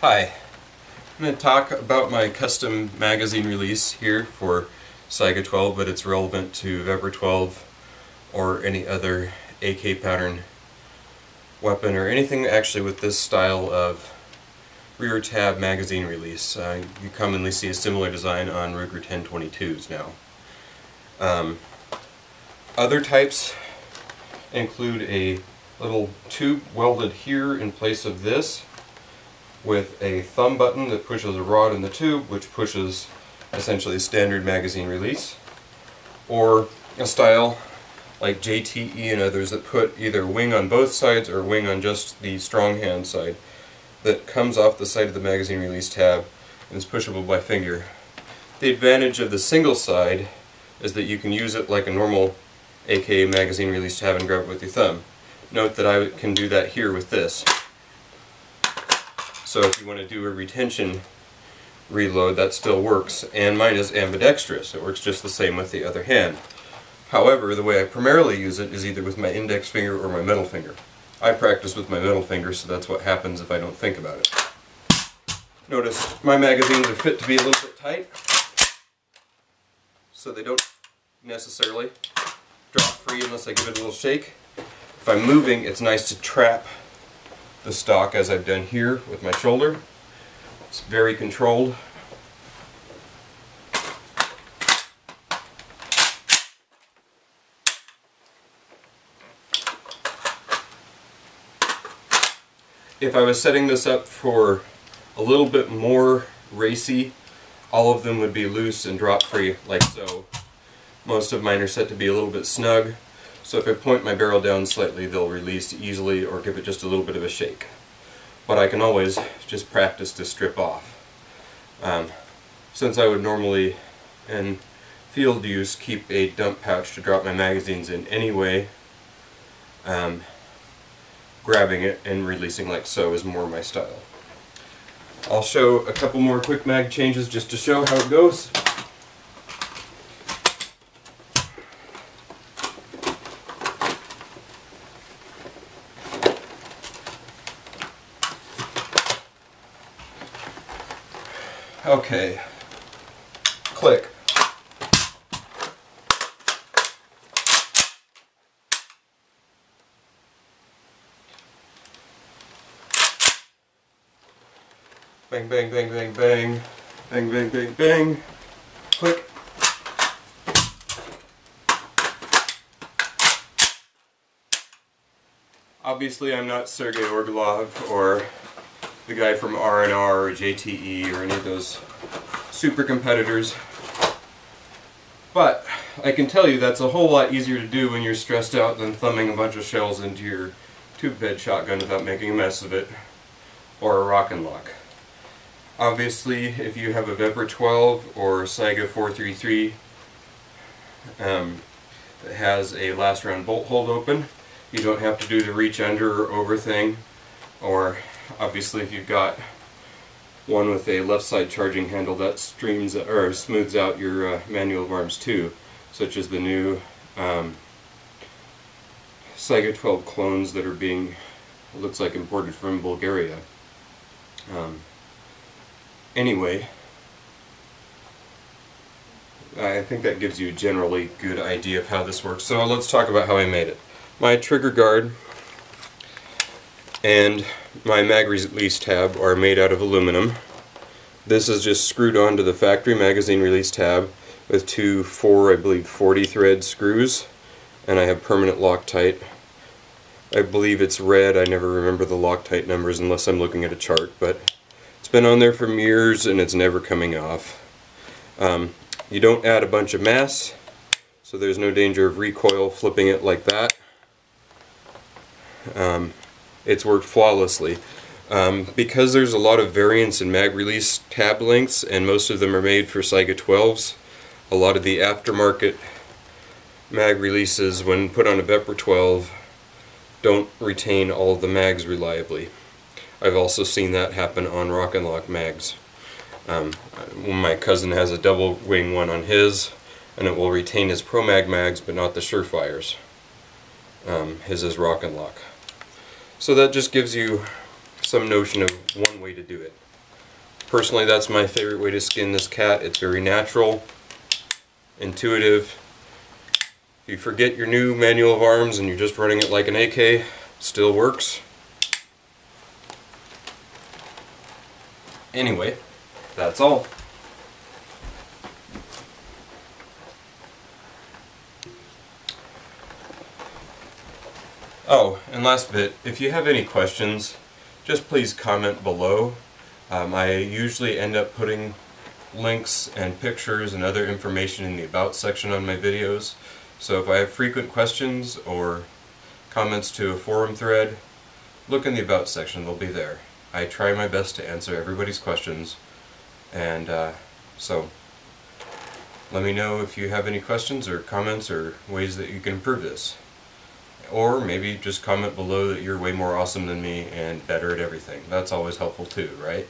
Hi, I'm going to talk about my custom magazine release here for Saiga 12, but it's relevant to Vepr 12 or any other AK pattern weapon or anything actually with this style of rear tab magazine release. You commonly see a similar design on Ruger 1022s now. Other types include a little tube welded here in place of this, with a thumb button that pushes a rod in the tube, which pushes essentially a standard magazine release, or a style like JTE and others that put either wing on both sides or wing on just the strong hand side that comes off the side of the magazine release tab and is pushable by finger. The advantage of the single side is that you can use it like a normal AK magazine release tab and grab it with your thumb. Note that I can do that here with this. So if you want to do a retention reload, that still works, and mine is ambidextrous. It works just the same with the other hand. However, the way I primarily use it is either with my index finger or my middle finger. I practice with my middle finger, so that's what happens if I don't think about it. Notice my magazines are fit to be a little bit tight, so they don't necessarily drop free unless I give it a little shake. If I'm moving, it's nice to trap the stock as I've done here with my shoulder. It's very controlled. If I was setting this up for a little bit more racy, all of them would be loose and drop free like so. Most of mine are set to be a little bit snug, so if I point my barrel down slightly, they'll release easily or give it just a little bit of a shake. But I can always just practice to strip off. Since I would normally, in field use, keep a dump pouch to drop my magazines in anyway, grabbing it and releasing like so is more my style. I'll show a couple more quick mag changes just to show how it goes. Okay, click. Bang, bang, bang, bang, bang, bang, bang, bang, bang, click. Obviously I'm not Sergei Orgelov or the guy from R&R or JTE or any of those super competitors, but I can tell you that's a whole lot easier to do when you're stressed out than thumbing a bunch of shells into your tube fed shotgun without making a mess of it, or a rock and lock. Obviously, if you have a Vepr 12 or Saiga 433 that has a last round bolt hold open, you don't have to do the reach under or over thing. Or obviously, if you've got one with a left side charging handle, that smooths out your manual of arms too, such as the new Saiga 12 clones that are being, looks like, imported from Bulgaria. Anyway, I think that gives you a generally good idea of how this works. So let's talk about how I made it. My trigger guard and my mag release tab are made out of aluminum. This is just screwed onto the factory magazine release tab with two 40 thread screws, and I have permanent Loctite. I believe it's red. I never remember the Loctite numbers unless I'm looking at a chart, but it's been on there for years and it's never coming off. You don't add a bunch of mass, so there's no danger of recoil flipping it like that. It's worked flawlessly. Because there's a lot of variance in mag release tab lengths, and most of them are made for Saiga 12s, a lot of the aftermarket mag releases, when put on a Vepr 12, don't retain all of the mags reliably. I've also seen that happen on Rock and Lock mags. My cousin has a double wing one on his, and it will retain his Pro Mag mags but not the Surefires. His is Rock and Lock. So that just gives you some notion of one way to do it. Personally, that's my favorite way to skin this cat. It's very natural, intuitive. If you forget your new manual of arms and you're just running it like an AK, still works. Anyway, that's all. Oh, and last bit, if you have any questions, just please comment below. I usually end up putting links and pictures and other information in the About section on my videos. So if I have frequent questions or comments to a forum thread, look in the About section, they'll be there. I try my best to answer everybody's questions, and so let me know if you have any questions or comments or ways that you can improve this. Or maybe just comment below that you're way more awesome than me and better at everything. That's always helpful too, right?